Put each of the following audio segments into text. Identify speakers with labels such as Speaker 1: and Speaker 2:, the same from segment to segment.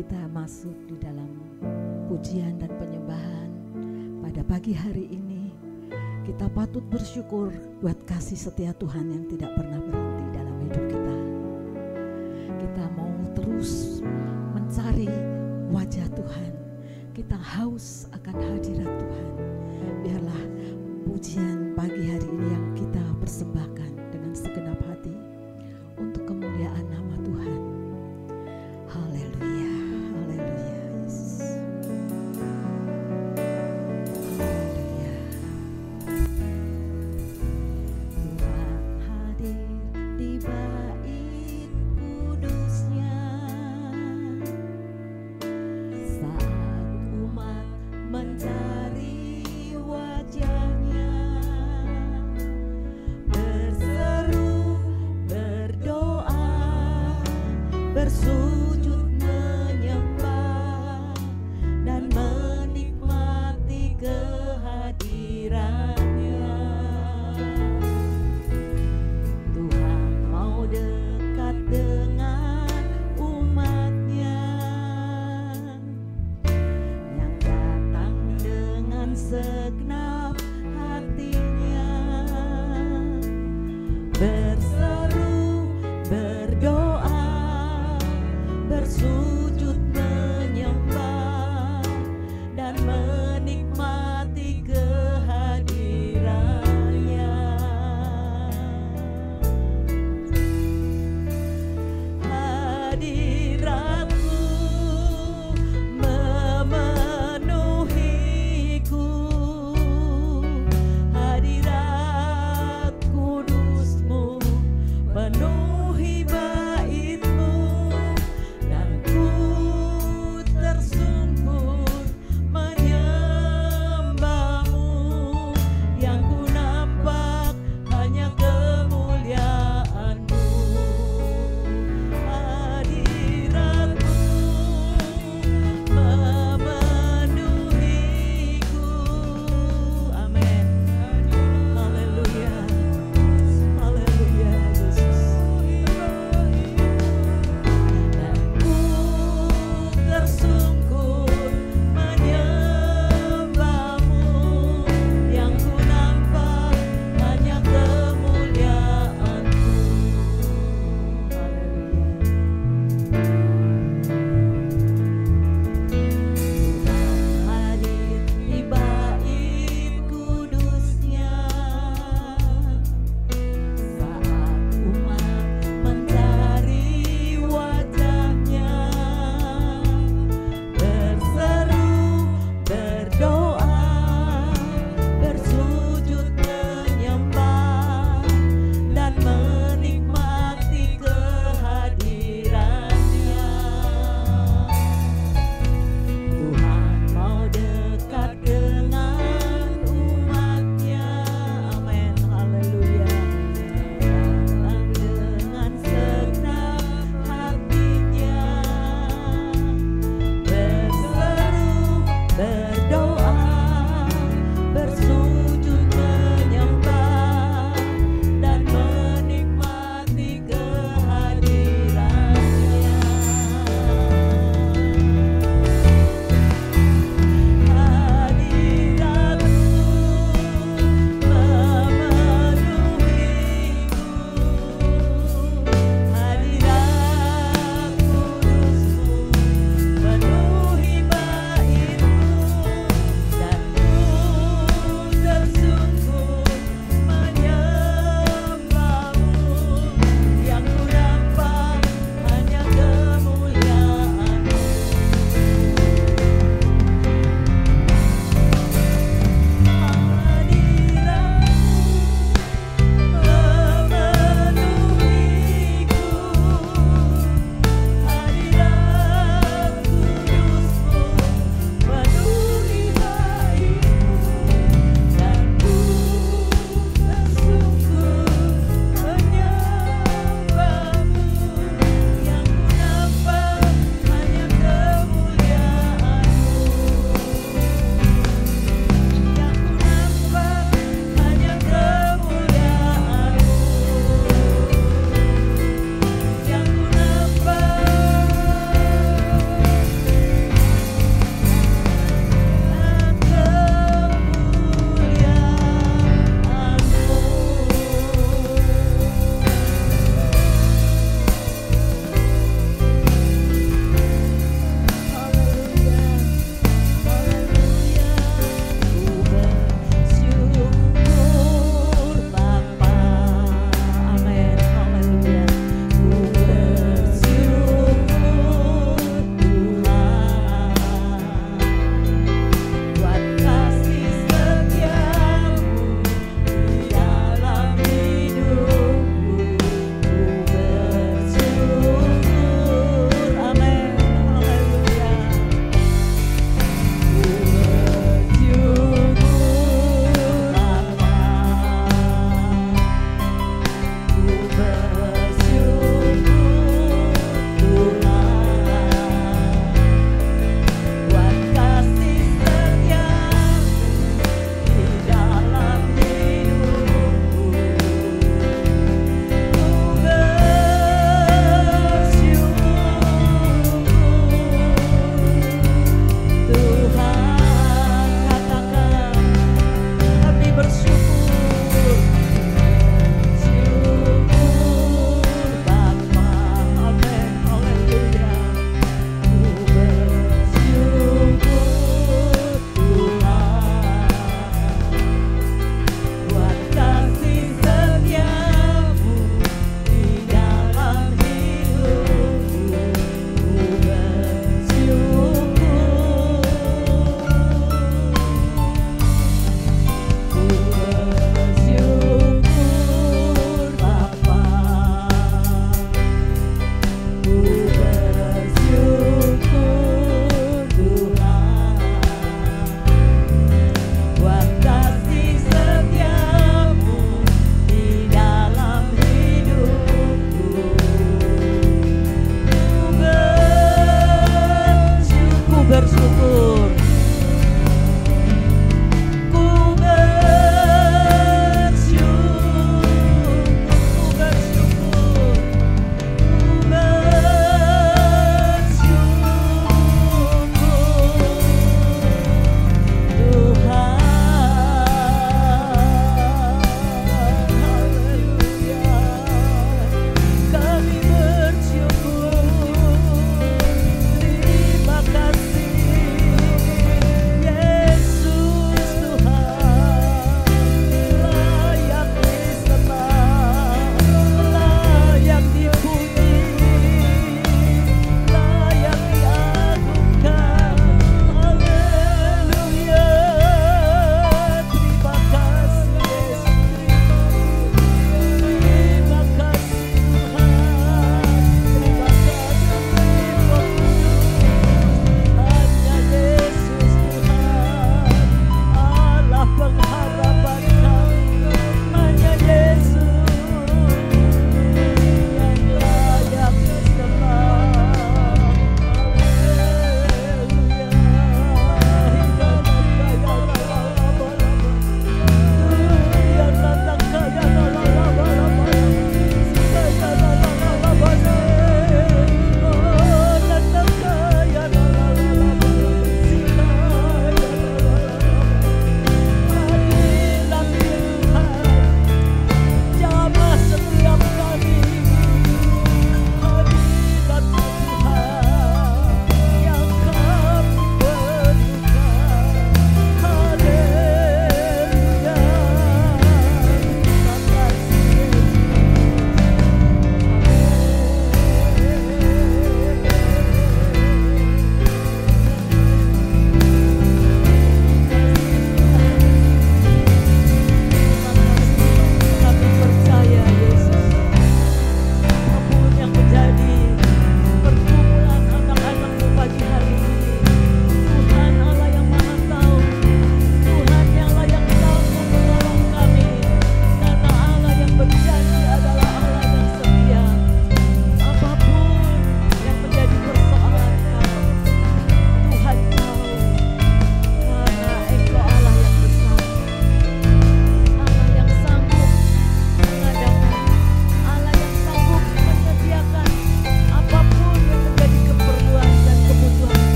Speaker 1: kita masuk di dalam pujian dan penyembahan pada pagi hari ini, kita patut bersyukur buat kasih setia Tuhan yang tidak pernah berhenti dalam hidup kita. Kita mau terus mencari wajah Tuhan. Kita haus akan hadirat Tuhan. Biarlah pujian pagi hari ini yang kita persembahkan dengan segenap hati untuk kemuliaan nama Tuhan. Haleluya, haleluya, Yesus. Haleluya. Tuhan hadir di bait kudusnya saat umat mencari wajahnya, berseru, berdoa, bersujud menyembah dan menikmati kehadirannya. Tuhan mau dekat dengan umatnya yang datang dengan segenap hatinya, berseru, berdoa,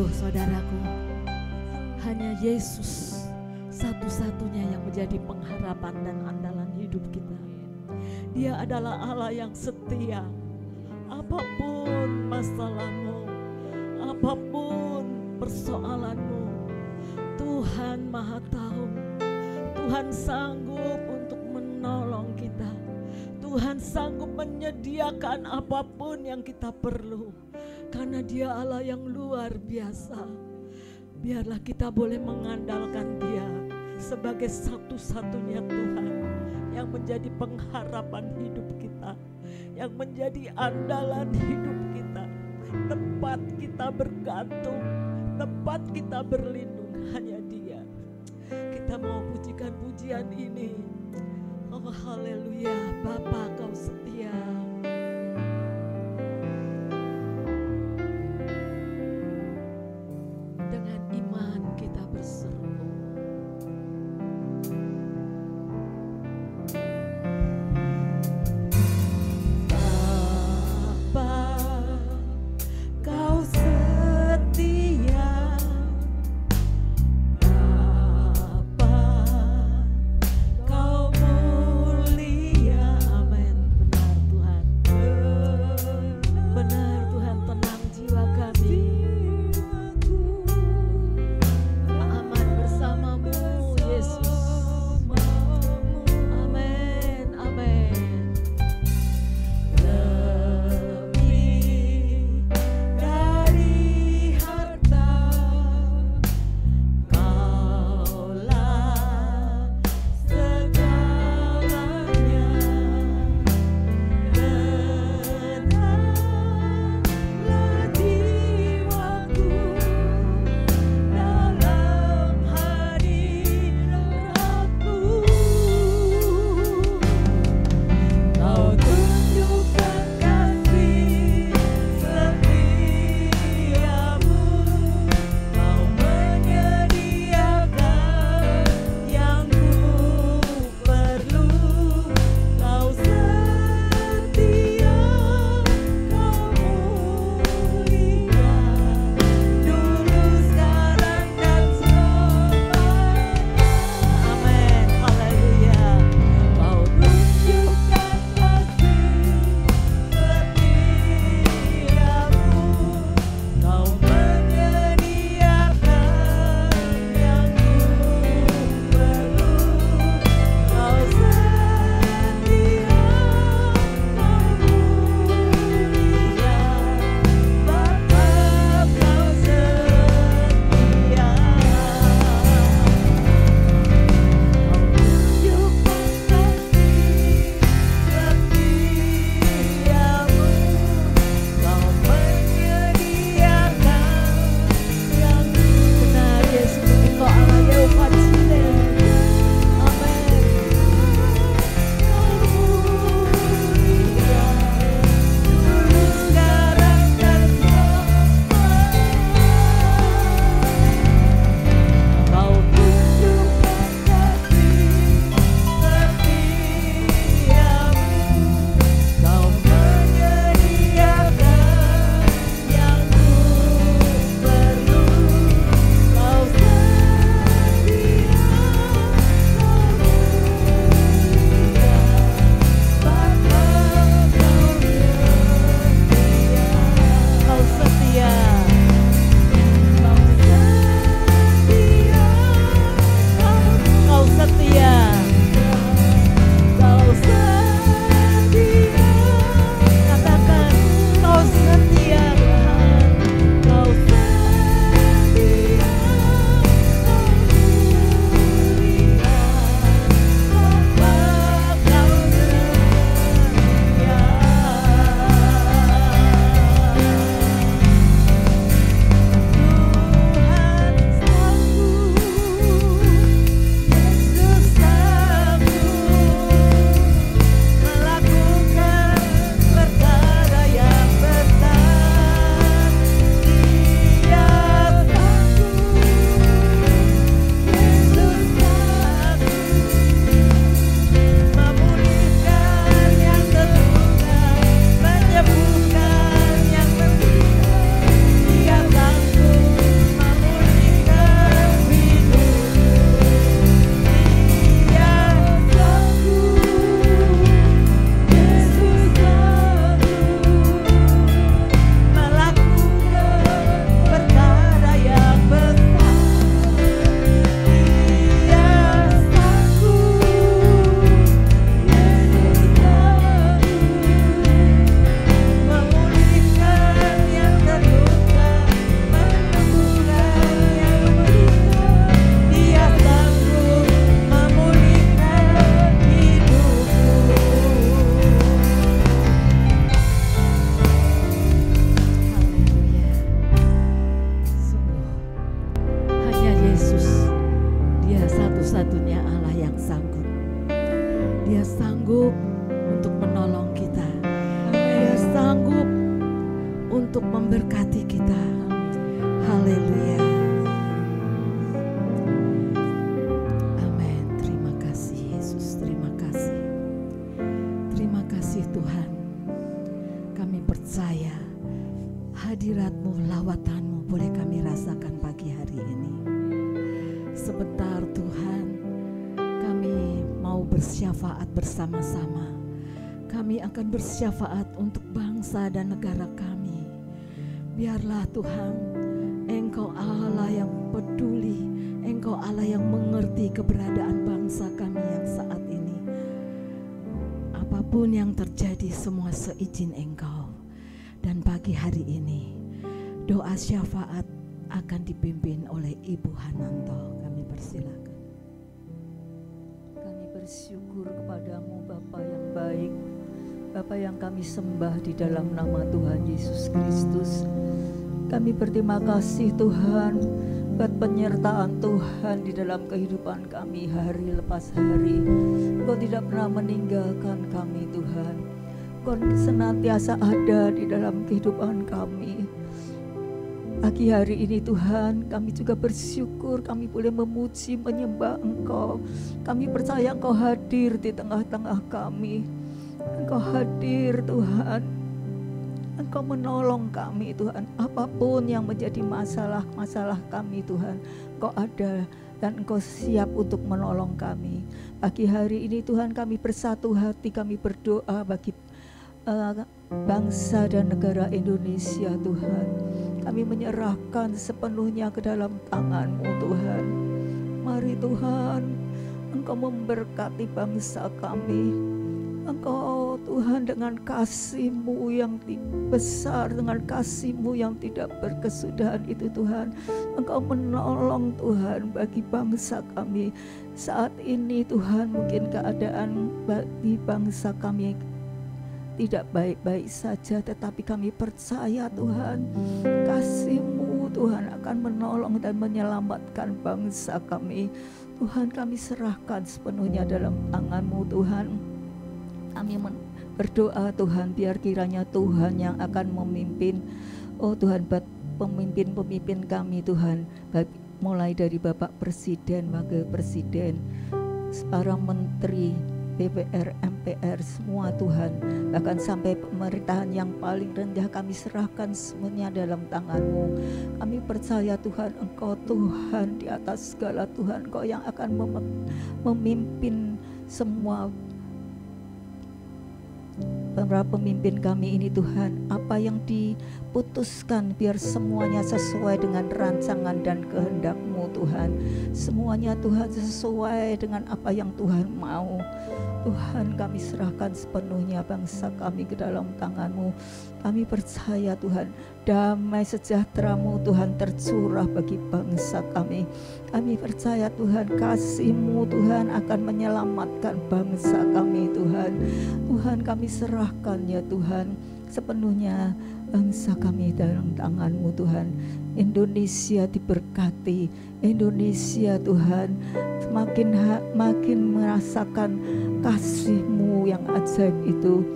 Speaker 1: Sungguh saudaraku, hanya Yesus satu-satunya yang menjadi pengharapan dan andalan hidup kita. Dia adalah Allah yang setia. Apapun masalahmu, apapun persoalanmu, Tuhan Maha Tahu. Tuhan sanggup untuk menolong kita. Tuhan sanggup menyediakan apapun yang kita perlu, karena Dia Allah yang luar biasa. Biarlah kita boleh mengandalkan Dia sebagai satu-satunya Tuhan yang menjadi pengharapan hidup kita, yang menjadi andalan hidup kita, tempat kita bergantung, tempat kita berlindung hanya Dia. Kita mau pujikan pujian ini. Oh haleluya, Bapa Kau setia. Dengan iman kita berseru, Bapa Kau setia, Bapa Kau mulia, amin. Benar Tuhan. Haleluya. Amin. Terima kasih Yesus, terima kasih. Terima kasih Tuhan. Kami percaya hadirat-Mu, lawatan-Mu boleh kami rasakan pagi hari ini. Sebentar Tuhan, kami mau bersyafaat bersama-sama. Kami akan bersyafaat untuk bangsa dan negara kami. Biarlah Tuhan, Engkau Allah yang peduli, Engkau Allah yang mengerti keberadaan bangsa kami yang saat ini. Apapun yang terjadi semua seizin Engkau. Dan pagi hari ini doa syafaat akan dipimpin oleh Ibu Hananto. Kami persilakan.
Speaker 2: Kami bersyukur kepadamu Bapa yang baik, Bapa yang kami sembah di dalam nama Tuhan Yesus Kristus. Kami berterima kasih Tuhan buat penyertaan Tuhan di dalam kehidupan kami hari lepas hari. Engkau tidak pernah meninggalkan kami Tuhan. Engkau senantiasa ada di dalam kehidupan kami. Pagi hari ini Tuhan, kami juga bersyukur kami boleh memuji, menyembah Engkau. Kami percaya Engkau hadir di tengah-tengah kami. Engkau hadir Tuhan. Engkau menolong kami Tuhan. Apapun yang menjadi masalah-masalah kami Tuhan, Engkau ada dan Engkau siap untuk menolong kami. Pagi hari ini Tuhan, kami bersatu hati, kami berdoa bagi bangsa dan negara Indonesia Tuhan. Kami menyerahkan sepenuhnya ke dalam tangan-Mu Tuhan. Mari Tuhan, Engkau memberkati bangsa kami. Engkau Tuhan dengan kasih-Mu yang besar, dengan kasih-Mu yang tidak berkesudahan itu Tuhan, Engkau menolong Tuhan bagi bangsa kami. Saat ini Tuhan, mungkin keadaan bagi bangsa kami tidak baik-baik saja, tetapi kami percaya Tuhan, kasih-Mu Tuhan akan menolong dan menyelamatkan bangsa kami. Tuhan, kami serahkan sepenuhnya dalam tangan-Mu Tuhan. Kami berdoa Tuhan, biar kiranya Tuhan yang akan memimpin, oh Tuhan, buat pemimpin-pemimpin kami Tuhan, mulai dari Bapak Presiden, Wakil Presiden, para menteri, DPR, MPR, semua Tuhan, bahkan sampai pemerintahan yang paling rendah, kami serahkan semuanya dalam tangan-Mu. Kami percaya Tuhan, Engkau Tuhan di atas segala Tuhan, Engkau yang akan memimpin semua para pemimpin kami ini Tuhan. Apa yang diputuskan biar semuanya sesuai dengan rancangan dan kehendak-Mu Tuhan. Semuanya Tuhan sesuai dengan apa yang Tuhan mau. Tuhan, kami serahkan sepenuhnya bangsa kami ke dalam tangan-Mu. Kami percaya Tuhan, damai sejahtera-Mu Tuhan tercurah bagi bangsa kami. Kami percaya Tuhan, kasih-Mu Tuhan akan menyelamatkan bangsa kami Tuhan. Tuhan, kami serahkan ya Tuhan sepenuhnya bangsa kami dalam tangan-Mu Tuhan. Indonesia diberkati, Indonesia Tuhan makin merasakan kasih-Mu yang ajaib itu.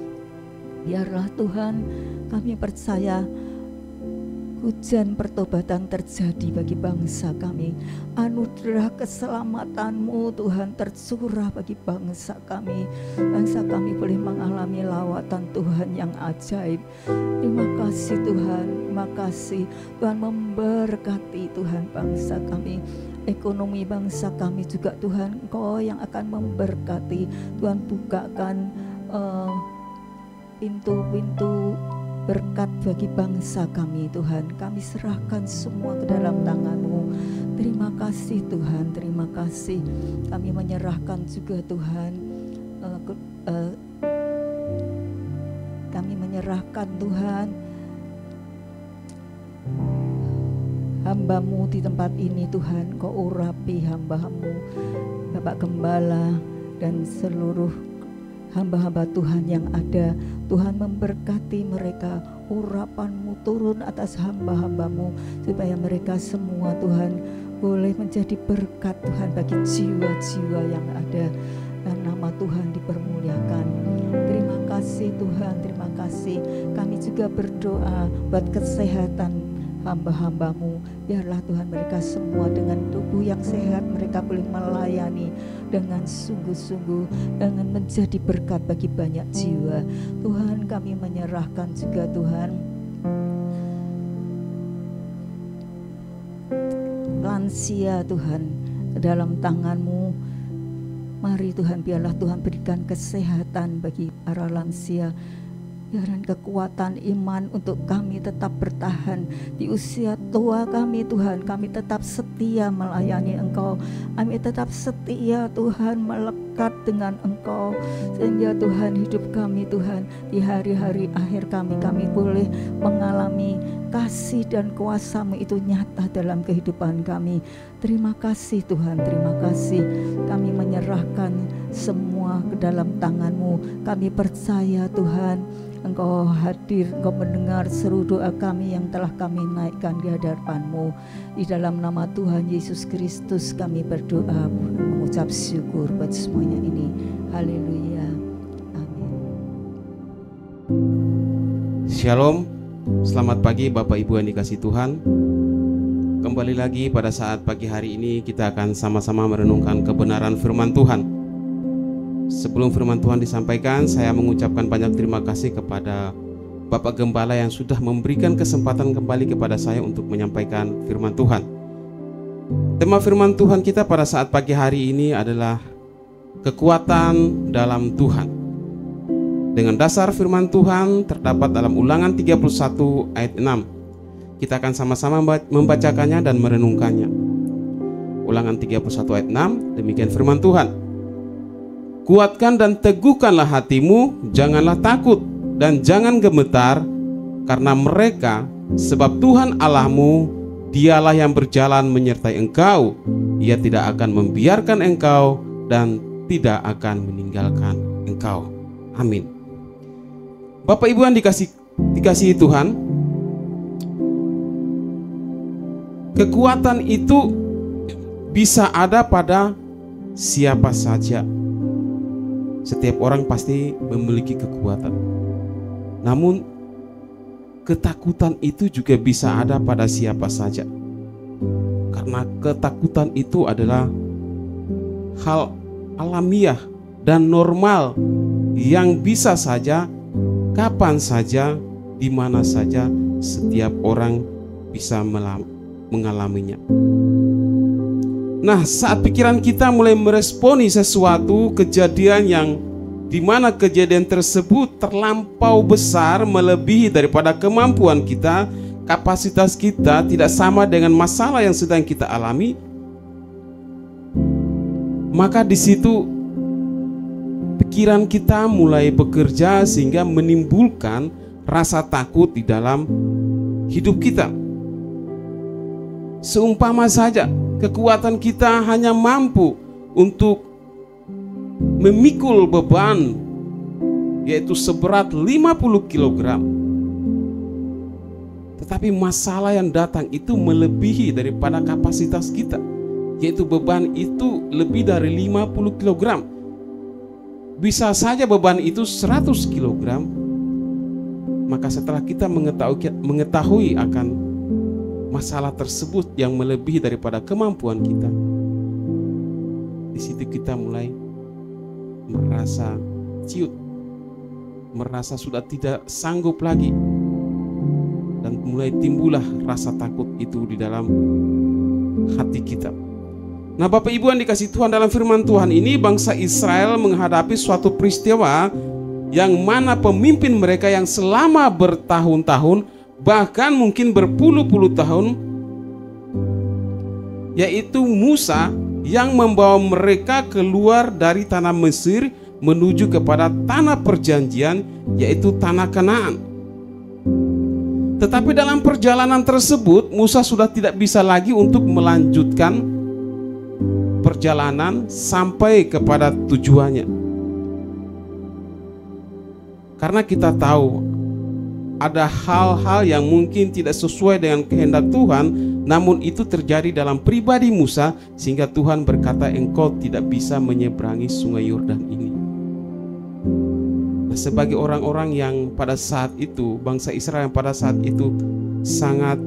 Speaker 2: Biarlah Tuhan, kami percaya hujan pertobatan terjadi bagi bangsa kami. Anugerah keselamatan-Mu Tuhan tercurah bagi bangsa kami. Bangsa kami boleh mengalami lawatan Tuhan yang ajaib. Terima kasih Tuhan, terima kasih Tuhan, memberkati Tuhan bangsa kami. Ekonomi bangsa kami juga Tuhan, Engkau yang akan memberkati. Tuhan, bukakan pintu-pintu berkat bagi bangsa kami Tuhan. Kami serahkan semua ke dalam tangan-Mu. Terima kasih Tuhan, terima kasih. Kami menyerahkan juga Tuhan, kami menyerahkan Tuhan hamba-Mu di tempat ini Tuhan. Kau urapi hamba-Mu, Bapak Gembala dan seluruh hamba-hamba Tuhan yang ada. Tuhan, memberkati mereka, urapan-Mu turun atas hamba-hamba-Mu, supaya mereka semua Tuhan boleh menjadi berkat Tuhan bagi jiwa-jiwa yang ada, dan nama Tuhan dipermuliakan. Terima kasih Tuhan, terima kasih. Kami juga berdoa buat kesehatan hamba-hambamu. Biarlah Tuhan mereka semua dengan tubuh yang sehat, mereka boleh melayani dengan sungguh-sungguh, dengan menjadi berkat bagi banyak jiwa. Tuhan, kami menyerahkan juga Tuhan lansia Tuhan ke dalam tangan-Mu. Mari Tuhan, biarlah Tuhan berikan kesehatan bagi para lansia. Biarkan kekuatan iman untuk kami tetap bertahan di usia tua kami Tuhan. Kami tetap setia melayani Engkau. Kami tetap setia Tuhan melekat dengan Engkau. Sehingga Tuhan hidup kami Tuhan di hari-hari akhir kami boleh mengalami kasih dan kuasa-Mu itu nyata dalam kehidupan kami. Terima kasih Tuhan, terima kasih. Kami menyerahkan semua ke dalam tangan-Mu. Kami percaya Tuhan, Engkau hadir, Engkau mendengar seru doa kami yang telah kami naikkan di hadapan-Mu. Di dalam nama Tuhan Yesus Kristus kami berdoa, mengucap syukur buat semuanya ini. Haleluya. Amin.
Speaker 3: Shalom, selamat pagi Bapak Ibu yang dikasihi Tuhan. Kembali lagi pada saat pagi hari ini kita akan sama-sama merenungkan kebenaran firman Tuhan. Sebelum firman Tuhan disampaikan, saya mengucapkan banyak terima kasih kepada Bapak Gembala yang sudah memberikan kesempatan kembali kepada saya untuk menyampaikan firman Tuhan. Tema firman Tuhan kita pada saat pagi hari ini adalah kekuatan dalam Tuhan. Dengan dasar firman Tuhan terdapat dalam Ulangan 31 ayat 6. Kita akan sama-sama membacakannya dan merenungkannya. Ulangan 31 ayat 6, demikian firman Tuhan. Kuatkan dan teguhkanlah hatimu, janganlah takut dan jangan gemetar karena mereka, sebab Tuhan Allahmu, Dialah yang berjalan menyertai engkau. Ia tidak akan membiarkan engkau dan tidak akan meninggalkan engkau. Amin. Bapak Ibu yang dikasihi Tuhan, kekuatan itu bisa ada pada siapa saja. Setiap orang pasti memiliki kekuatan. Namun ketakutan itu juga bisa ada pada siapa saja. Karena ketakutan itu adalah hal alamiah dan normal yang bisa saja, kapan saja, di mana saja setiap orang bisa mengalaminya. Nah, saat pikiran kita mulai meresponi sesuatu kejadian yang dimana kejadian tersebut terlampau besar, melebihi daripada kemampuan kita, kapasitas kita, tidak sama dengan masalah yang sedang kita alami, maka di situ pikiran kita mulai bekerja sehingga menimbulkan rasa takut di dalam hidup kita. Seumpama saja kekuatan kita hanya mampu untuk memikul beban, yaitu seberat 50 kg. Tetapi masalah yang datang itu melebihi daripada kapasitas kita, yaitu beban itu lebih dari 50 kg. Bisa saja beban itu 100 kg. Maka setelah kita mengetahui akan masalah tersebut yang melebihi daripada kemampuan kita, di situ kita mulai merasa ciut, merasa sudah tidak sanggup lagi, dan mulai timbullah rasa takut itu di dalam hati kita. Nah, Bapak Ibu yang dikasihi Tuhan, dalam firman Tuhan ini bangsa Israel menghadapi suatu peristiwa yang mana pemimpin mereka yang selama bertahun-tahun, bahkan mungkin berpuluh-puluh tahun, yaitu Musa, yang membawa mereka keluar dari tanah Mesir menuju kepada tanah perjanjian, yaitu tanah Kanaan. Tetapi dalam perjalanan tersebut Musa sudah tidak bisa lagi untuk melanjutkan perjalanan sampai kepada tujuannya. Karena kita tahu ada hal-hal yang mungkin tidak sesuai dengan kehendak Tuhan, namun itu terjadi dalam pribadi Musa, sehingga Tuhan berkata, engkau tidak bisa menyeberangi sungai Yordan ini. Nah, sebagai orang-orang yang pada saat itu, bangsa Israel yang pada saat itu sangat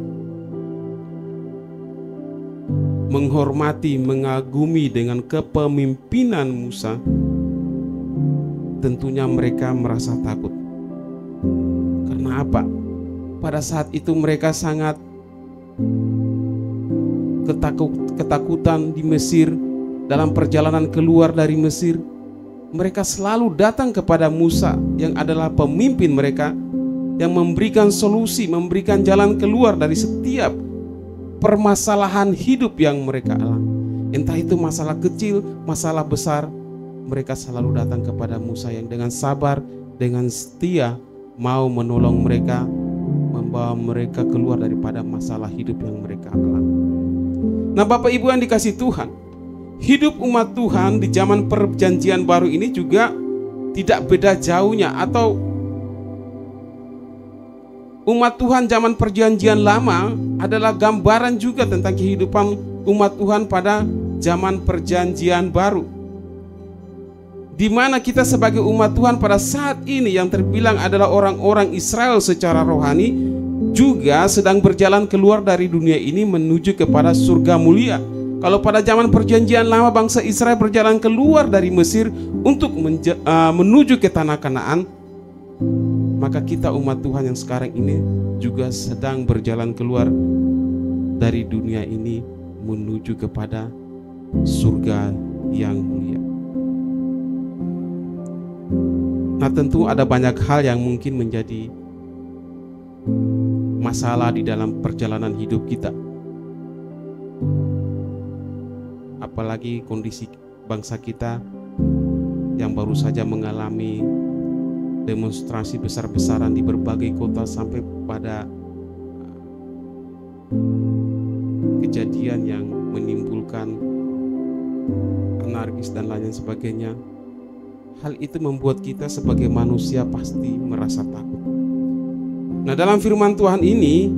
Speaker 3: menghormati, mengagumi dengan kepemimpinan Musa, tentunya mereka merasa takut. Karena apa? Pada saat itu mereka sangat ketakutan di Mesir. Dalam perjalanan keluar dari Mesir, mereka selalu datang kepada Musa yang adalah pemimpin mereka, yang memberikan solusi, memberikan jalan keluar dari setiap permasalahan hidup yang mereka alami. Entah itu masalah kecil, masalah besar, mereka selalu datang kepada Musa yang dengan sabar, dengan setia mau menolong mereka, membawa mereka keluar daripada masalah hidup yang mereka alami. Nah, Bapak Ibu yang dikasih Tuhan, hidup umat Tuhan di zaman perjanjian baru ini juga tidak beda jauhnya, atau umat Tuhan zaman perjanjian lama adalah gambaran juga tentang kehidupan umat Tuhan pada zaman perjanjian baru, di mana kita sebagai umat Tuhan pada saat ini yang terbilang adalah orang-orang Israel secara rohani juga sedang berjalan keluar dari dunia ini menuju kepada surga mulia. Kalau pada zaman perjanjian lama bangsa Israel berjalan keluar dari Mesir untuk menuju ke tanah Kanaan, maka kita umat Tuhan yang sekarang ini juga sedang berjalan keluar dari dunia ini menuju kepada surga yang mulia. Nah, tentu ada banyak hal yang mungkin menjadi masalah di dalam perjalanan hidup kita. Apalagi kondisi bangsa kita yang baru saja mengalami demonstrasi besar-besaran di berbagai kota sampai pada kejadian yang menimbulkan anarkis dan lain sebagainya. Hal itu membuat kita sebagai manusia pasti merasa takut. Nah, dalam firman Tuhan ini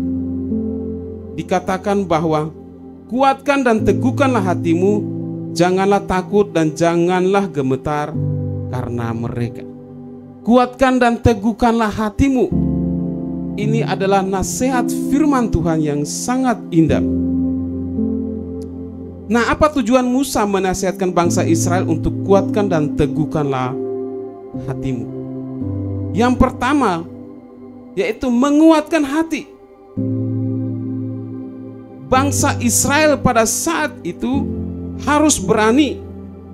Speaker 3: dikatakan bahwa kuatkan dan teguhkanlah hatimu, janganlah takut dan janganlah gemetar karena mereka. Kuatkan dan teguhkanlah hatimu. Ini adalah nasihat firman Tuhan yang sangat indah. Nah, apa tujuan Musa menasihatkan bangsa Israel untuk kuatkan dan teguhkanlah hatimu? Yang pertama, yaitu menguatkan hati. Bangsa Israel pada saat itu harus berani,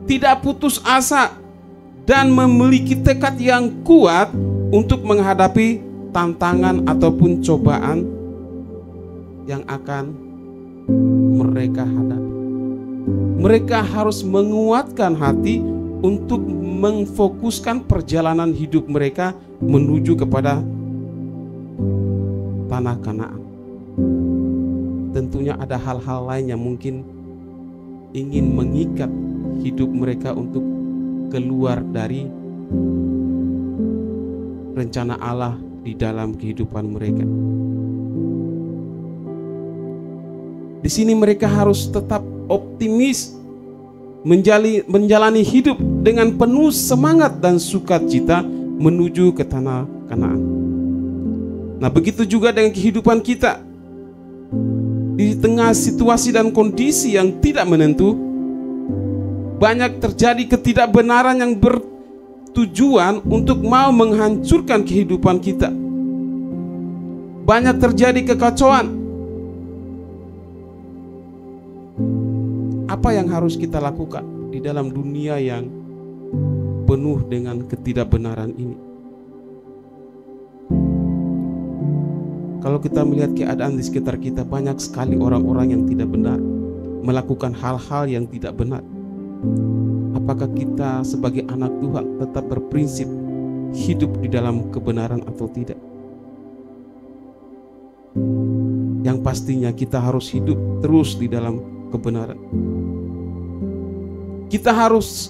Speaker 3: tidak putus asa, dan memiliki tekad yang kuat untuk menghadapi tantangan ataupun cobaan yang akan mereka hadapi. Mereka harus menguatkan hati untuk memfokuskan perjalanan hidup mereka menuju kepada tanah Kanaan. Tentunya ada hal-hal lain yang mungkin ingin mengikat hidup mereka untuk keluar dari rencana Allah di dalam kehidupan mereka. Di sini mereka harus tetap optimis, menjalani hidup dengan penuh semangat dan sukacita menuju ke tanah Kanaan. Nah, begitu juga dengan kehidupan kita. Di tengah situasi dan kondisi yang tidak menentu, banyak terjadi ketidakbenaran yang bertujuan untuk mau menghancurkan kehidupan kita. Banyak terjadi kekacauan. Apa yang harus kita lakukan di dalam dunia yang penuh dengan ketidakbenaran ini? Kalau kita melihat keadaan di sekitar kita, banyak sekali orang-orang yang tidak benar, melakukan hal-hal yang tidak benar. Apakah kita sebagai anak Tuhan tetap berprinsip hidup di dalam kebenaran atau tidak? Yang pastinya kita harus hidup terus di dalam kebenaran. Kita harus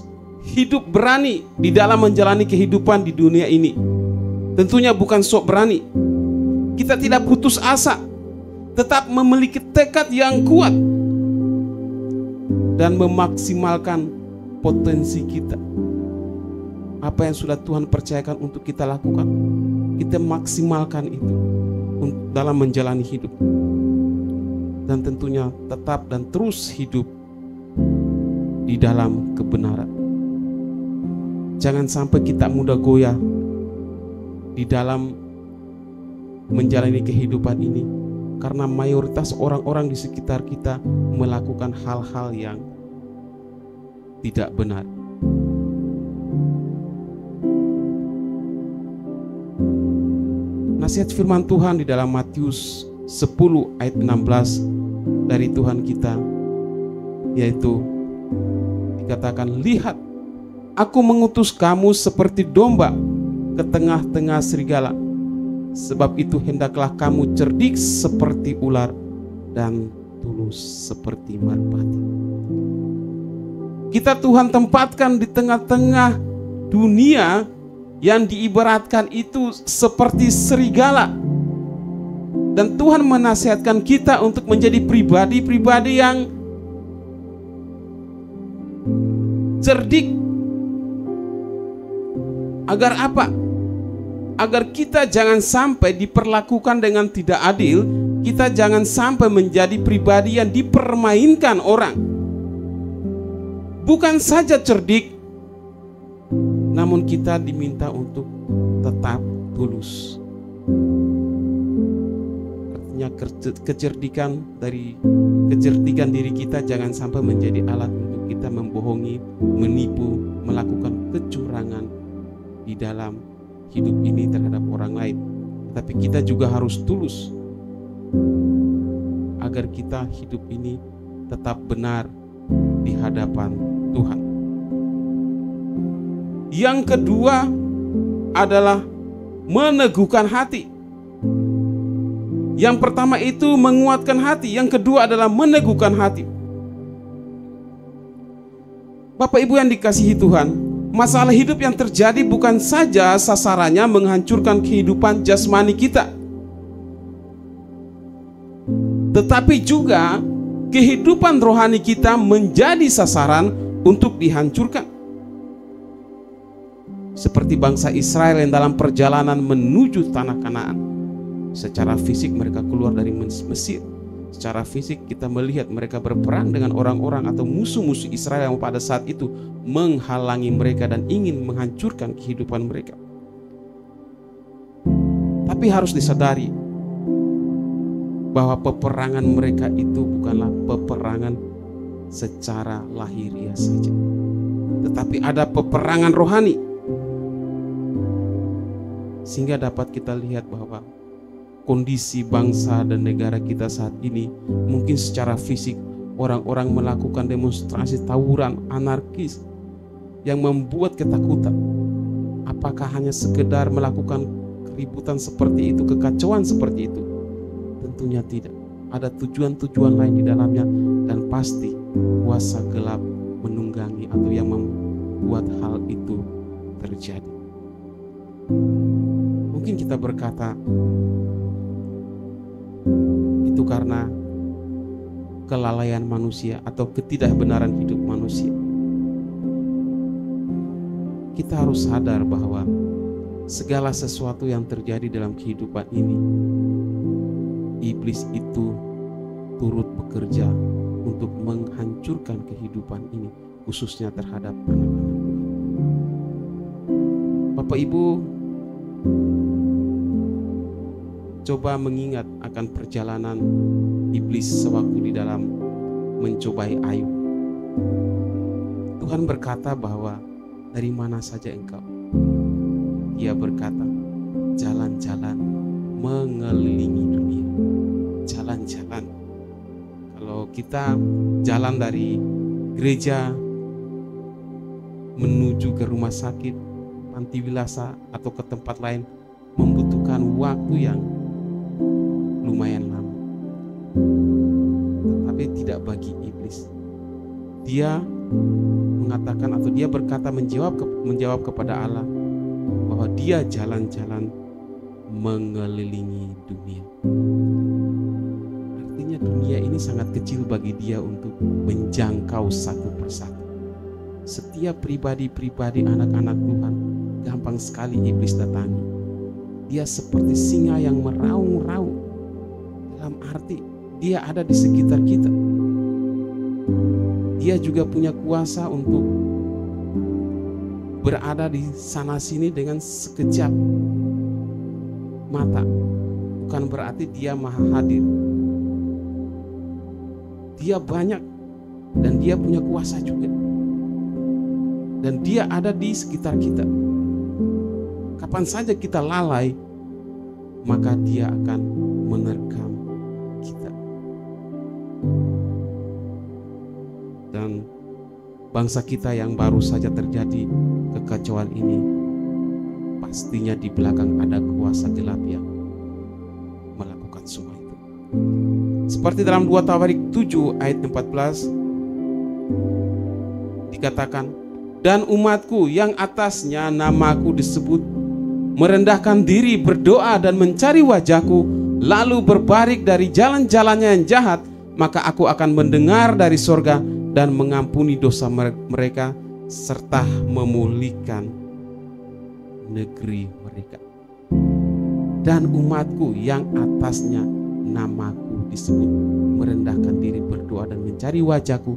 Speaker 3: hidup berani di dalam menjalani kehidupan di dunia ini. Tentunya bukan sok berani. Kita tidak putus asa, tetap memiliki tekad yang kuat dan memaksimalkan potensi kita. Apa yang sudah Tuhan percayakan untuk kita lakukan, kita maksimalkan itu dalam menjalani hidup. dan tentunya tetap dan terus hidup di dalam kebenaran. Jangan sampai kita mudah goyah di dalam menjalani kehidupan ini, karena mayoritas orang-orang di sekitar kita melakukan hal-hal yang tidak benar. Nasihat firman Tuhan di dalam Matius 10 ayat 16 dari Tuhan kita, yaitu dikatakan, lihat, aku mengutus kamu seperti domba ke tengah-tengah serigala. Sebab itu hendaklah kamu cerdik seperti ular dan tulus seperti merpati. Kita Tuhan tempatkan di tengah-tengah dunia yang diibaratkan itu seperti serigala. Dan Tuhan menasihatkan kita untuk menjadi pribadi-pribadi yang cerdik. Agar apa? Agar kita jangan sampai diperlakukan dengan tidak adil. Kita jangan sampai menjadi pribadi yang dipermainkan orang. Bukan saja cerdik, namun kita diminta untuk tetap tulus. Artinya kecerdikan diri kita jangan sampai menjadi alat untuk kita membohongi, menipu, melakukan kecurangan di dalam hidup ini terhadap orang lain. Tapi kita juga harus tulus agar kita hidup ini tetap benar di hadapan Tuhan. Yang kedua adalah meneguhkan hati. Yang pertama itu menguatkan hati, yang kedua adalah meneguhkan hati. Bapak Ibu yang dikasihi Tuhan, masalah hidup yang terjadi bukan saja sasarannya menghancurkan kehidupan jasmani kita, tetapi juga kehidupan rohani kita menjadi sasaran untuk dihancurkan. Seperti bangsa Israel yang dalam perjalanan menuju tanah Kanaan. Secara fisik mereka keluar dari Mesir. Secara fisik kita melihat mereka berperang dengan orang-orang atau musuh-musuh Israel yang pada saat itu menghalangi mereka dan ingin menghancurkan kehidupan mereka. Tapi harus disadari bahwa peperangan mereka itu bukanlah peperangan secara lahiriah saja, tetapi ada peperangan rohani. Sehingga dapat kita lihat bahwa kondisi bangsa dan negara kita saat ini, mungkin secara fisik orang-orang melakukan demonstrasi tawuran anarkis yang membuat ketakutan. Apakah hanya sekedar melakukan keributan seperti itu, kekacauan seperti itu? Tentunya tidak. Ada tujuan-tujuan lain di dalamnya, dan pasti kuasa gelap menunggangi atau yang membuat hal itu terjadi. Mungkin kita berkata, itu karena kelalaian manusia atau ketidakbenaran hidup manusia. Kita harus sadar bahwa segala sesuatu yang terjadi dalam kehidupan ini, iblis itu turut bekerja untuk menghancurkan kehidupan ini, khususnya terhadap anak-anak. Bapak Ibu, coba mengingat akan perjalanan iblis sewaktu di dalam mencobai Ayub. Tuhan berkata bahwa dari mana saja engkau? Dia berkata, jalan-jalan mengelilingi dunia. Jalan-jalan. Kalau kita jalan dari gereja menuju ke rumah sakit, panti wilasa atau ke tempat lain, membutuhkan waktu yang lumayan lama. Tetapi tidak bagi iblis. Dia mengatakan atau dia berkata menjawab kepada Allah bahwa dia jalan-jalan mengelilingi dunia. Artinya dunia ini sangat kecil bagi dia untuk menjangkau satu persatu. Setiap pribadi-pribadi anak-anak Tuhan gampang sekali iblis datangi. Dia seperti singa yang meraung-raung. Dalam arti Dia ada di sekitar kita. Dia juga punya kuasa untuk berada di sana sini dengan sekejap mata. Bukan berarti dia maha hadir. Dia banyak dan dia punya kuasa juga. Dan dia ada di sekitar kita. Kapan saja kita lalai, maka dia akan menerkam kita. Dan bangsa kita yang baru saja terjadi kekacauan ini, pastinya di belakang ada kuasa gelap yang melakukan semua itu. Seperti dalam 2 Tawarik 7 ayat 14 dikatakan, dan umatku yang atasnya namaku disebut merendahkan diri, berdoa dan mencari wajahku, lalu berbalik dari jalan-jalannya yang jahat, maka aku akan mendengar dari sorga dan mengampuni dosa mereka serta memulihkan negeri mereka. Dan umatku yang atasnya namaku disebut merendahkan diri, berdoa dan mencari wajahku,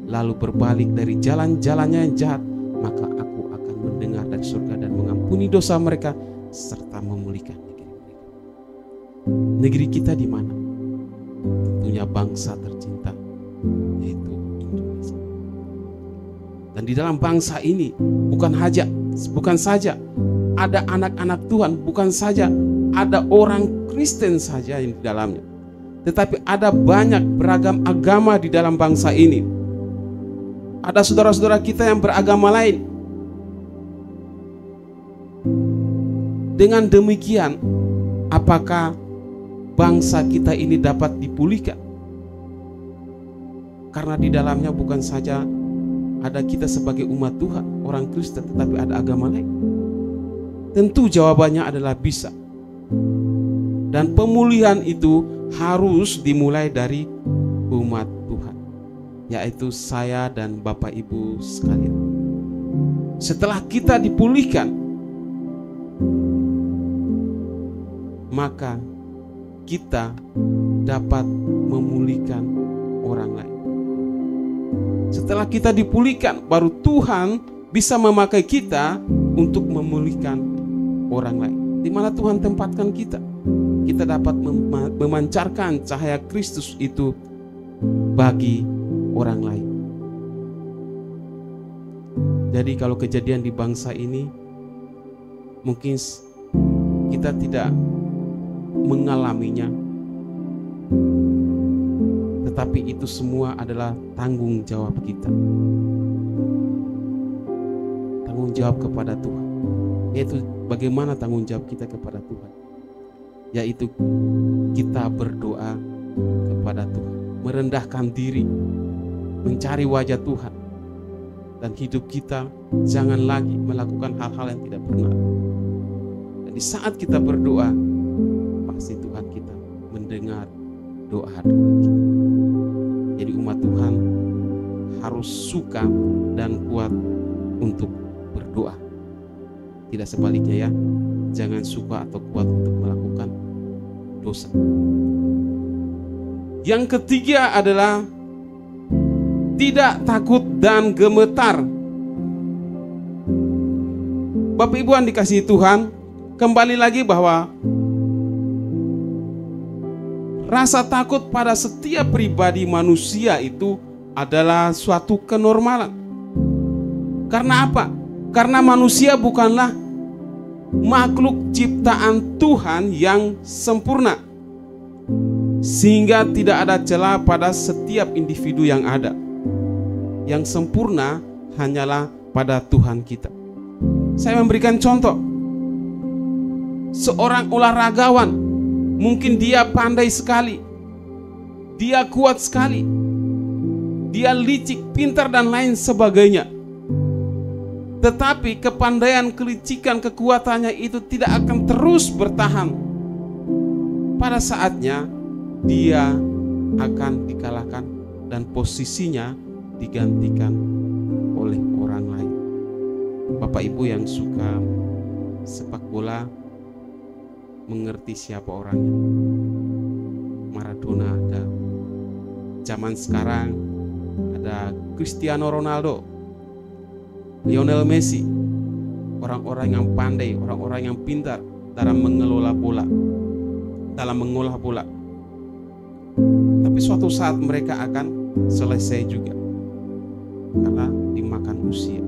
Speaker 3: lalu berbalik dari jalan-jalannya yang jahat, maka aku akan mendengar dari surga dan mengampuni dosa mereka serta memulihkan negeri mereka. Negeri kita di mana? Tentunya bangsa tercinta, yaitu Indonesia. Dan di dalam bangsa ini bukan saja ada anak-anak Tuhan, bukan saja ada orang Kristen saja yang di dalamnya, tetapi ada banyak beragam agama di dalam bangsa ini. Ada saudara-saudara kita yang beragama lain. Dengan demikian, apakah bangsa kita ini dapat dipulihkan? Karena di dalamnya bukan saja ada kita sebagai umat Tuhan, orang Kristen, tetapi ada agama lain. Tentu jawabannya adalah bisa. Dan pemulihan itu harus dimulai dari umat Tuhan, yaitu saya dan Bapak Ibu sekalian. Setelah kita dipulihkan, maka kita dapat memulihkan orang lain. Setelah kita dipulihkan, baru Tuhan bisa memakai kita untuk memulihkan orang lain. Di mana Tuhan tempatkan kita, kita dapat memancarkan cahaya Kristus itu bagi orang lain. Jadi kalau kejadian di bangsa ini, mungkin kita tidak mengalaminya, tetapi itu semua adalah tanggung jawab kita. Tanggung jawab kepada Tuhan. Yaitu bagaimana tanggung jawab kita kepada Tuhan? Yaitu kita berdoa kepada Tuhan, merendahkan diri, mencari wajah Tuhan, dan hidup kita jangan lagi melakukan hal-hal yang tidak benar. Dan di saat kita berdoa, pasti Tuhan kita mendengar doa-doa kita. Jadi umat Tuhan harus suka dan kuat untuk berdoa. Tidak sebaliknya ya, jangan suka atau kuat untuk melakukan dosa. Yang ketiga adalah tidak takut dan gemetar. Bapak Ibu yang dikasihi Tuhan, kembali lagi bahwa rasa takut pada setiap pribadi manusia itu adalah suatu kenormalan. Karena apa? Karena manusia bukanlah makhluk ciptaan Tuhan yang sempurna, sehingga tidak ada celah pada setiap individu yang ada. Yang sempurna hanyalah pada Tuhan kita. Saya memberikan contoh. Seorang olahragawan, mungkin dia pandai sekali, dia kuat sekali, dia licik, pintar dan lain sebagainya. Tetapi kepandaian, kelicikan, kekuatannya itu tidak akan terus bertahan. Pada saatnya dia akan dikalahkan dan posisinya digantikan oleh orang lain. Bapak Ibu yang suka sepak bola mengerti siapa orangnya. Maradona. Maradona ada. Zaman sekarang ada Cristiano Ronaldo, Lionel Messi. Orang-orang yang pandai, orang-orang yang pintar dalam mengelola bola, dalam mengolah bola. Tapi suatu saat mereka akan selesai juga karena dimakan usia.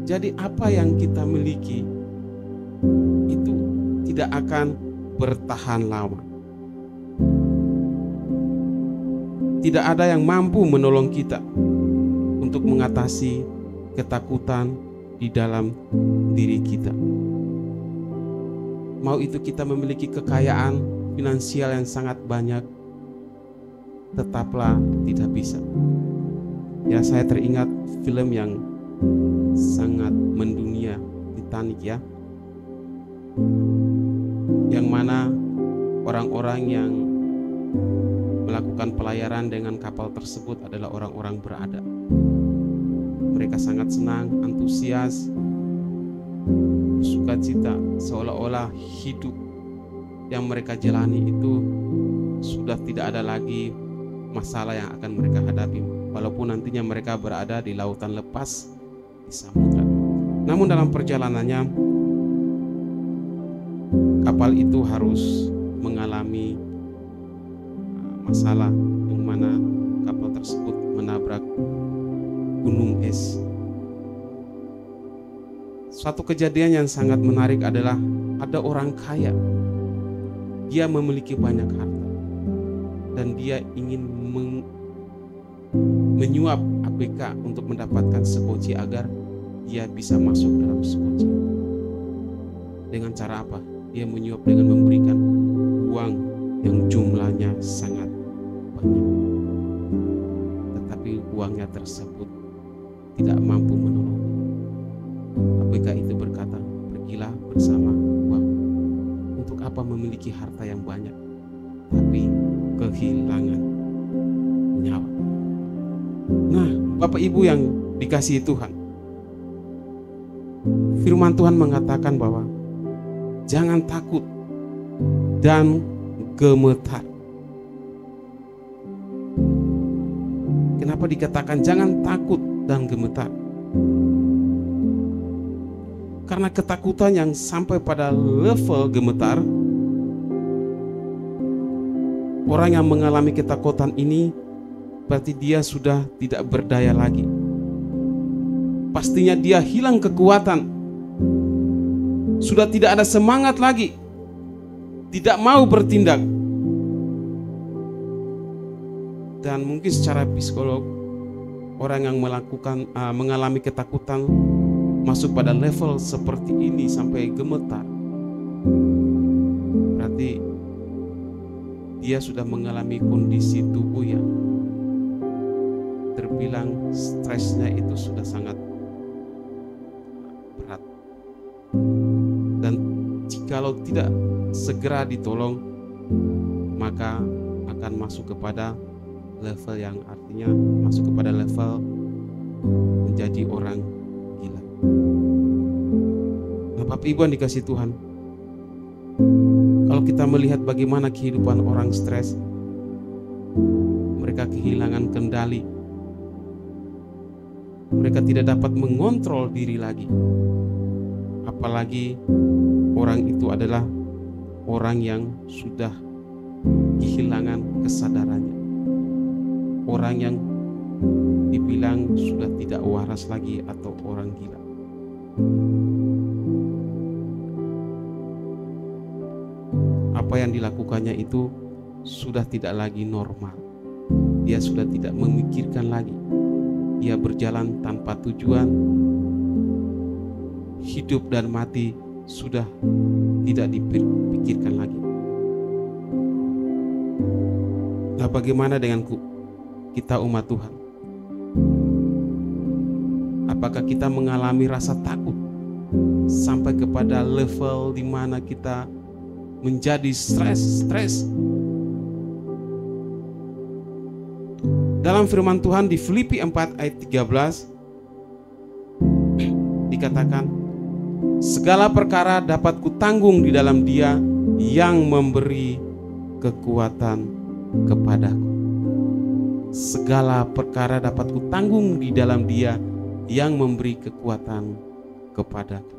Speaker 3: Jadi apa yang kita miliki itu tidak akan bertahan lama. Tidak ada yang mampu menolong kita untuk mengatasi ketakutan di dalam diri kita. Mau itu kita memiliki kekayaan finansial yang sangat banyak, tetaplah tidak bisa. Ya, saya teringat film yang sangat mendunia, Titanic ya. Yang mana orang-orang yang melakukan pelayaran dengan kapal tersebut adalah orang-orang berada. Mereka sangat senang, antusias, sukacita, seolah-olah hidup yang mereka jalani itu sudah tidak ada lagi masalah yang akan mereka hadapi, walaupun nantinya mereka berada di lautan lepas, di samudra. Namun dalam perjalanannya kapal itu harus mengalami masalah yang mana kapal tersebut menabrak gunung es. Suatu kejadian yang sangat menarik adalah ada orang kaya. Dia memiliki banyak harta dan dia ingin menyuap ABK untuk mendapatkan sekoci agar dia bisa masuk dalam sekoci. Dengan cara apa? Dia menyuap dengan memberikan uang yang jumlahnya sangat banyak. Tetapi uangnya tersebut tidak mampu menolongnya. ABK itu berkata, pergilah bersama uang. Untuk apa memiliki harta yang banyak tapi kehilangan nyawa? Nah, Bapak Ibu yang dikasihi Tuhan, firman Tuhan mengatakan bahwa jangan takut dan gemetar. Kenapa dikatakan jangan takut dan gemetar? Karena ketakutan yang sampai pada level gemetar, orang yang mengalami ketakutan ini berarti dia sudah tidak berdaya lagi. Pastinya dia hilang kekuatan, sudah tidak ada semangat lagi, tidak mau bertindak. Dan mungkin secara psikolog, orang yang mengalami ketakutan masuk pada level seperti ini sampai gemetar, berarti dia sudah mengalami kondisi tubuh yang terbilang stresnya itu sudah sangat berat. Dan jikalau tidak segera ditolong, maka akan masuk kepada level yang artinya masuk kepada level menjadi orang gila. Nah, Bapak Ibu yang dikasihi Tuhan, kalau kita melihat bagaimana kehidupan orang stres, mereka kehilangan kendali, mereka tidak dapat mengontrol diri lagi. Apalagi orang itu adalah orang yang sudah kehilangan kesadarannya, orang yang dibilang sudah tidak waras lagi atau orang gila. Apa yang dilakukannya itu sudah tidak lagi normal. Dia sudah tidak memikirkan lagi. Dia berjalan tanpa tujuan. Hidup dan mati sudah tidak dipikirkan lagi. Nah, bagaimana dengan kita umat Tuhan? Apakah kita mengalami rasa takut sampai kepada level di mana kita menjadi stres? Dalam firman Tuhan di Filipi 4 ayat 13 dikatakan, segala perkara dapat kutanggung di dalam Dia yang memberi kekuatan kepadaku. Segala perkara dapat kutanggung di dalam Dia yang memberi kekuatan kepadaku.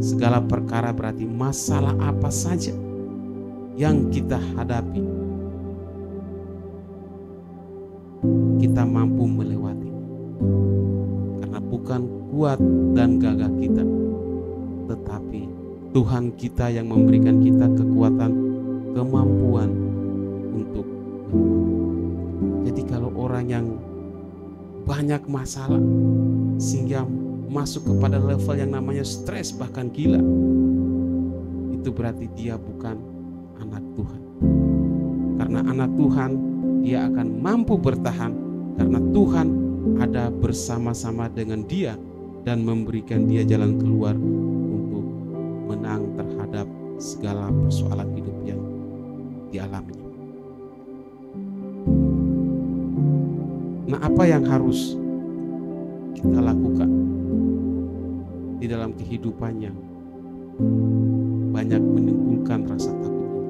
Speaker 3: Segala perkara berarti masalah apa saja yang kita hadapi, kita mampu melewati, karena bukan kuat dan gagah kita, tetapi Tuhan kita yang memberikan kita kekuatan, kemampuan untuk melewati. Jadi kalau orang yang banyak masalah sehingga masuk kepada level yang namanya stres bahkan gila, itu berarti dia bukan anak Tuhan. Karena anak Tuhan, dia akan mampu bertahan karena Tuhan ada bersama-sama dengan dia dan memberikan dia jalan keluar untuk menang terhadap segala persoalan hidup yang dialaminya. Nah, apa yang harus kita lakukan di dalam kehidupan yang banyak menimbulkan rasa takut ini?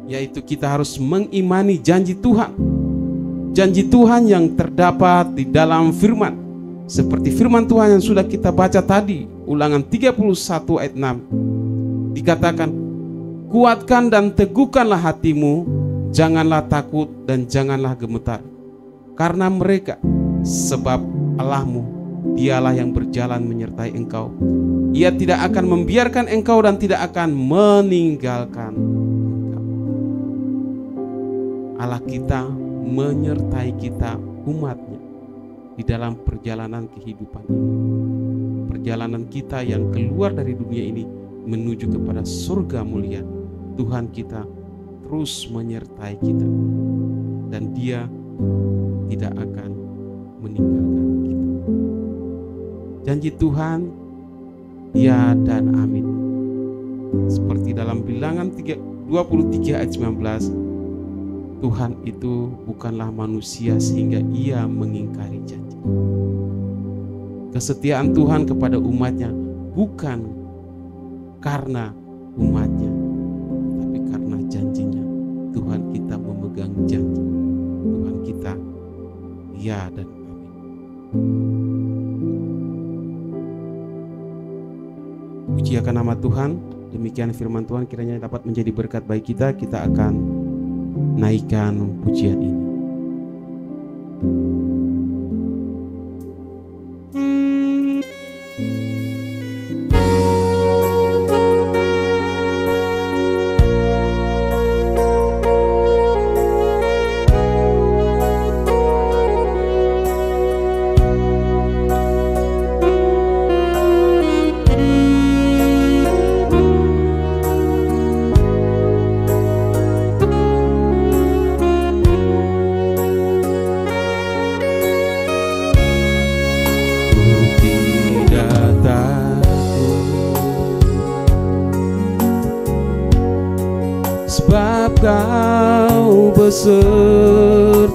Speaker 3: Yaitu kita harus mengimani janji Tuhan. Janji Tuhan yang terdapat di dalam firman. Seperti firman Tuhan yang sudah kita baca tadi, Ulangan 31 ayat 6. Dikatakan, kuatkan dan teguhkanlah hatimu, janganlah takut dan janganlah gemetar. Karena mereka, sebab Allahmu, dialah yang berjalan menyertai engkau. Ia tidak akan membiarkan engkau dan tidak akan meninggalkan engkau. Allah kita menyertai kita, umatnya, di dalam perjalanan kehidupan ini. Perjalanan kita yang keluar dari dunia ini menuju kepada surga mulia. Tuhan kita terus menyertai kita dan Dia tidak akan meninggalkan kita. Janji Tuhan ya dan amin. Seperti dalam Bilangan 23 ayat 19, Tuhan itu bukanlah manusia sehingga Ia mengingkari janji. Kesetiaan Tuhan kepada umatnya bukan karena umatnya, tapi karena janjinya. Tuhan kita memegang janji. Tuhan kita ya dan amin. Puji akan nama Tuhan. Demikian firman Tuhan, kiranya dapat menjadi berkat bagi kita. Kita akan naikkan pujian ini. Sebab Kau besertaku,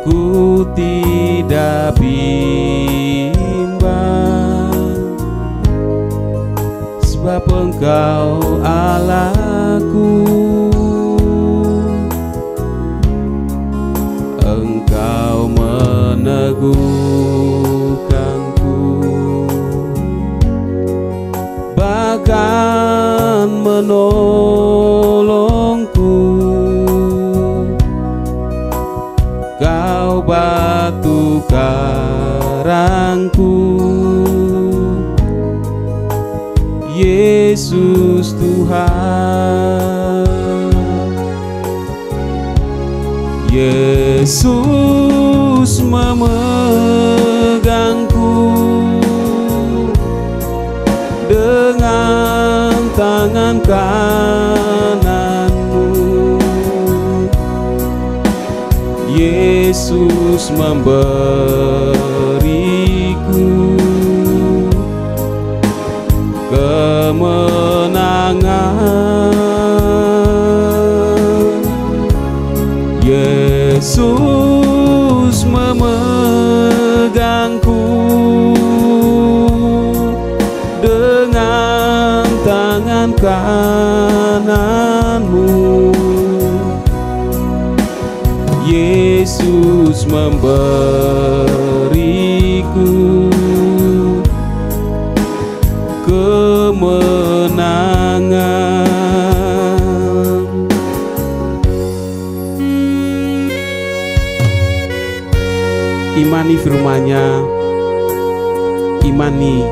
Speaker 3: ku tidak bimbang. Sebab Engkau Allahku, Engkau meneguhkanku, bahkan menolongku. Kau batu karangku, Yesus Tuhan. Yesus memegangku dengan tangan kananmu. Yesus memberiku kemenangan. Yesus memegangku tangan kananmu. Yesus memberiku kemenangan. Imani firman-Nya, imani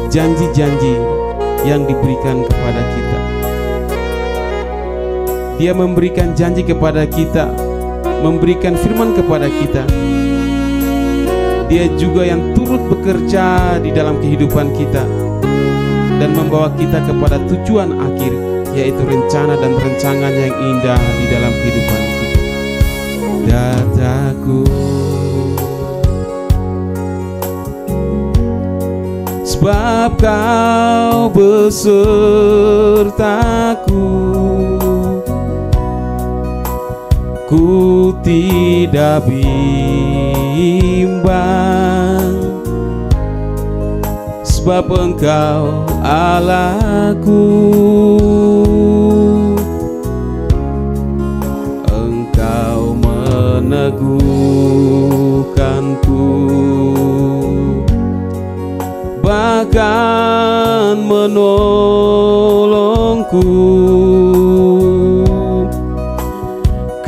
Speaker 3: janji-janji yang diberikan kepada kita. Dia memberikan janji kepada kita, memberikan firman kepada kita. Dia juga yang turut bekerja di dalam kehidupan kita dan membawa kita kepada tujuan akhir, yaitu rencana dan rancangan yang indah di dalam kehidupan kita. Dataku, sebab Kau besertaku, ku tidak bimbang, sebab Engkau Allahku. Engkau meneguhkanku, bahkan menolongku.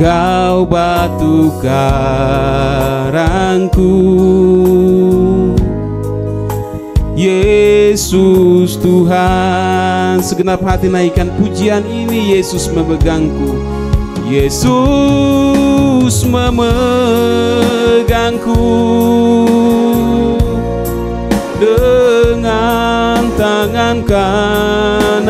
Speaker 3: Kau batu karangku, Yesus Tuhan. Segenap hati naikkan pujian ini. Yesus memegangku, Yesus memegangku dengan tangan kananmu.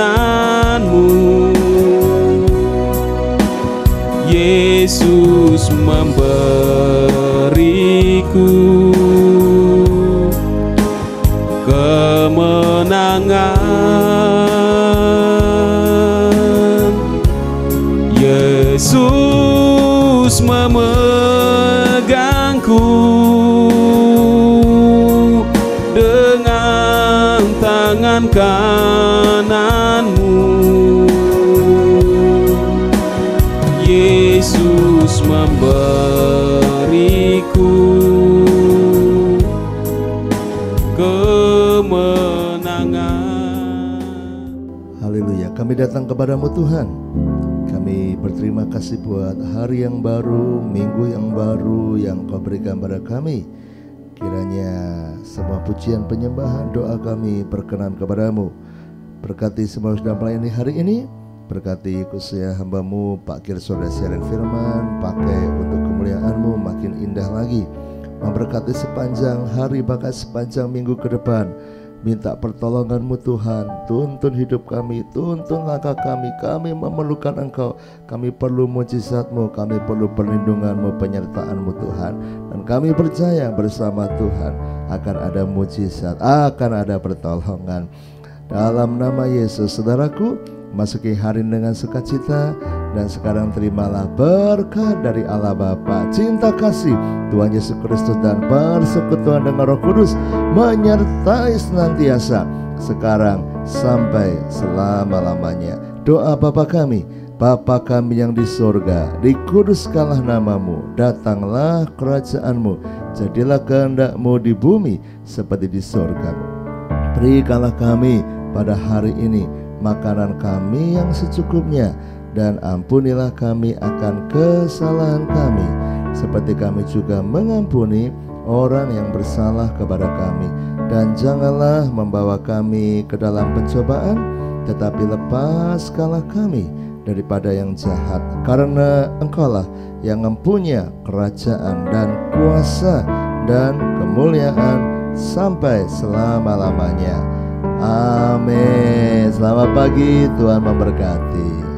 Speaker 3: Yesus memberiku kemenangan. Yesus memegangku dengan tangan kananmu. Yesus memberiku kemenangan.
Speaker 4: Haleluya, kami datang kepadamu Tuhan. Kami berterima kasih buat hari yang baru, minggu yang baru yang Kau berikan pada kami. Kiranya semua pujian, penyembahan, doa kami berkenan kepadamu. Berkati semua yang sedang melayani hari ini. Berkati khususnya hamba-Mu Pak Kir Saudara siaran firman, pakai untuk kemuliaan-Mu makin indah lagi. Memberkati sepanjang hari, bahkan sepanjang minggu ke depan. Minta pertolongan-Mu Tuhan, tuntun hidup kami, tuntun langkah kami. Kami memerlukan Engkau, kami perlu mujizat-Mu, kami perlu perlindungan-Mu, penyertaan-Mu Tuhan. Dan kami percaya bersama Tuhan akan ada mujizat, akan ada pertolongan. Dalam nama Yesus, saudaraku, masuki hari dengan sukacita. Dan sekarang terimalah berkat dari Allah Bapa, cinta kasih Tuhan Yesus Kristus, dan persekutuan dengan Roh Kudus menyertai senantiasa sekarang sampai selama-lamanya. Doa Bapa kami, Bapa kami yang di surga, dikuduskanlah namamu, datanglah kerajaan-Mu, jadilah kehendak-Mu di bumi seperti di surga. Berikanlah kami pada hari ini makanan kami yang secukupnya, dan ampunilah kami akan kesalahan kami, seperti kami juga mengampuni orang yang bersalah kepada kami. Dan janganlah membawa kami ke dalam pencobaan, tetapi lepaskanlah kami daripada yang jahat, karena Engkaulah yang mempunyai kerajaan dan kuasa dan kemuliaan sampai selama-lamanya. Amin. Selamat pagi, Tuhan memberkati.